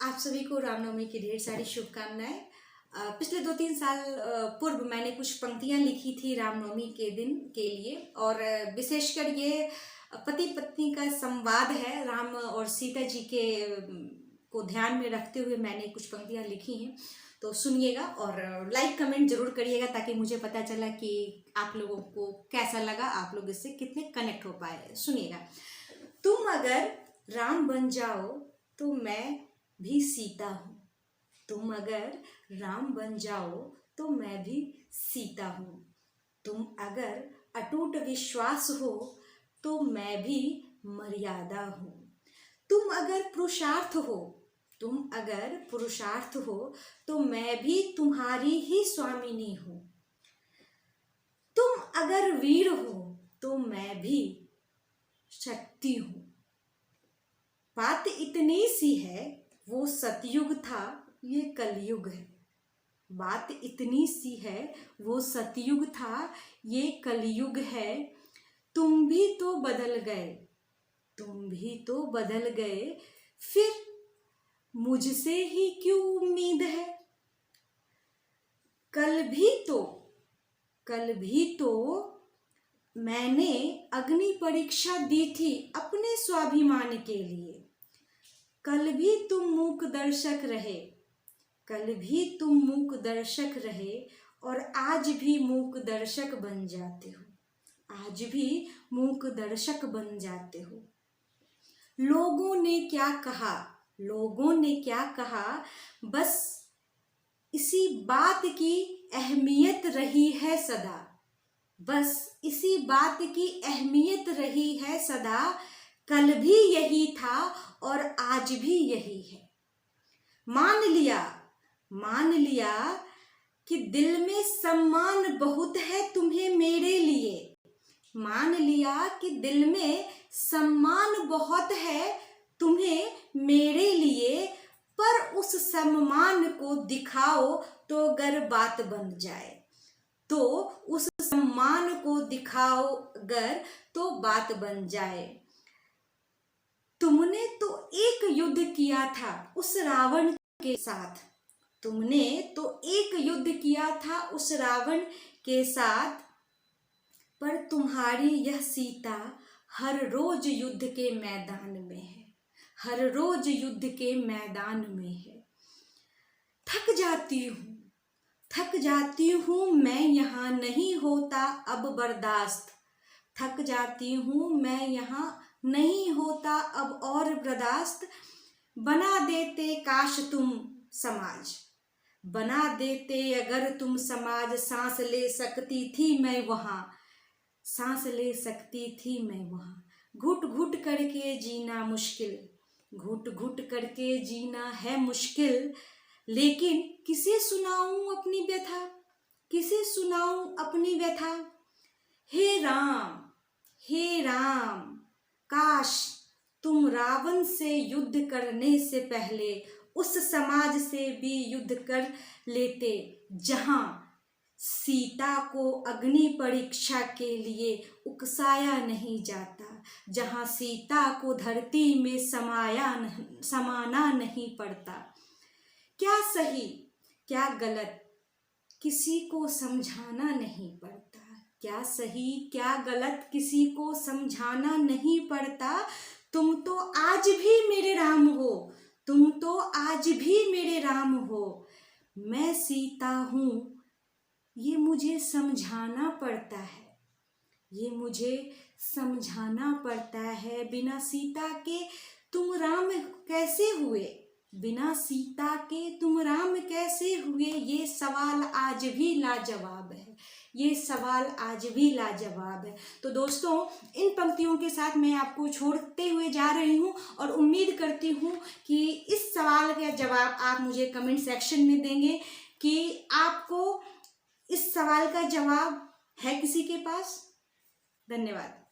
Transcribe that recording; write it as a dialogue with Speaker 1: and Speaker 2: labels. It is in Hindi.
Speaker 1: आप सभी को रामनवमी की ढेर सारी शुभकामनाएं। पिछले 2-3 साल पूर्व मैंने कुछ पंक्तियां लिखी थी रामनवमी के दिन के लिए, और विशेषकर ये पति पत्नी का संवाद है, राम और सीता जी के को ध्यान में रखते हुए मैंने कुछ पंक्तियां लिखी हैं। तो सुनिएगा और लाइक कमेंट जरूर करिएगा ताकि मुझे पता चला कि आप लोगों को कैसा लगा, आप लोग इससे कितने कनेक्ट हो पाए। सुनिएगा। तुम अगर राम बन जाओ तो मैं भी सीता हूँ। तुम अगर राम बन जाओ तो मैं भी सीता हूँ। तुम अगर अटूट विश्वास हो तो मैं भी मर्यादा हूँ। तुम अगर पुरुषार्थ हो, तुम अगर पुरुषार्थ हो तो मैं भी तुम्हारी ही स्वामिनी हूँ। तुम अगर वीर हो तो मैं भी शक्ति हूँ। बात इतनी सी है, वो सतयुग था, ये कलयुग है। बात इतनी सी है, वो सतयुग था, ये कलयुग है। तुम भी तो बदल गए, तुम भी तो बदल गए, फिर मुझसे ही क्यों उम्मीद है। कल भी तो मैंने अग्नि परीक्षा दी थी अपने स्वाभिमान के लिए। कल भी तुम मूक दर्शक रहे, कल भी तुम मूक दर्शक रहे, और आज भी मूक दर्शक बन जाते हो, आज भी मूक दर्शक बन जाते हो। लोगों ने क्या कहा, लोगों ने क्या कहा, बस इसी बात की अहमियत रही है सदा, बस इसी बात की अहमियत रही है सदा। कल भी यही था और आज भी यही है। मान लिया कि दिल में सम्मान बहुत है तुम्हें मेरे लिए। मान लिया कि दिल में सम्मान बहुत है तुम्हें मेरे लिए, पर उस सम्मान को दिखाओ तो अगर बात बन जाए, तो उस सम्मान को दिखाओ अगर तो बात बन जाए। तुमने तो एक युद्ध किया था उस रावण के साथ, तुमने तो एक युद्ध किया था उस रावण के साथ, पर तुम्हारी यह सीता हर रोज युद्ध के मैदान में है, हर रोज युद्ध के मैदान में है। थक जाती हूँ मैं यहाँ नहीं होता अब बर्दाश्त। थक जाती हूँ मैं यहाँ नहीं होता अब और बर्दाश्त। बना देते काश तुम समाज, बना देते अगर तुम समाज। सांस ले सकती थी मैं वहाँ, सांस ले सकती थी मैं वहाँ। घुट घुट करके जीना मुश्किल, घुट घुट करके जीना है मुश्किल, लेकिन किसे सुनाऊं अपनी व्यथा, किसे सुनाऊं अपनी व्यथा। हे राम, काश तुम रावण से युद्ध करने से पहले उस समाज से भी युद्ध कर लेते जहां सीता को अग्नि परीक्षा के लिए उकसाया नहीं जाता, जहां सीता को धरती में समाना नहीं पड़ता। क्या सही क्या गलत किसी को समझाना नहीं पड़ता, क्या सही क्या गलत किसी को समझाना नहीं पड़ता। तुम तो आज भी मेरे राम हो, तुम तो आज भी मेरे राम हो। मैं सीता हूँ ये मुझे समझाना पड़ता है, ये मुझे समझाना पड़ता है। बिना सीता के तुम राम कैसे हुए, बिना सीता के तुम राम कैसे हुए। ये सवाल आज भी लाजवाब है, ये सवाल आज भी लाजवाब है। तो दोस्तों, इन पंक्तियों के साथ मैं आपको छोड़ते हुए जा रही हूँ और उम्मीद करती हूँ कि इस सवाल का जवाब आप मुझे कमेंट सेक्शन में देंगे कि आपको इस सवाल का जवाब है किसी के पास। धन्यवाद।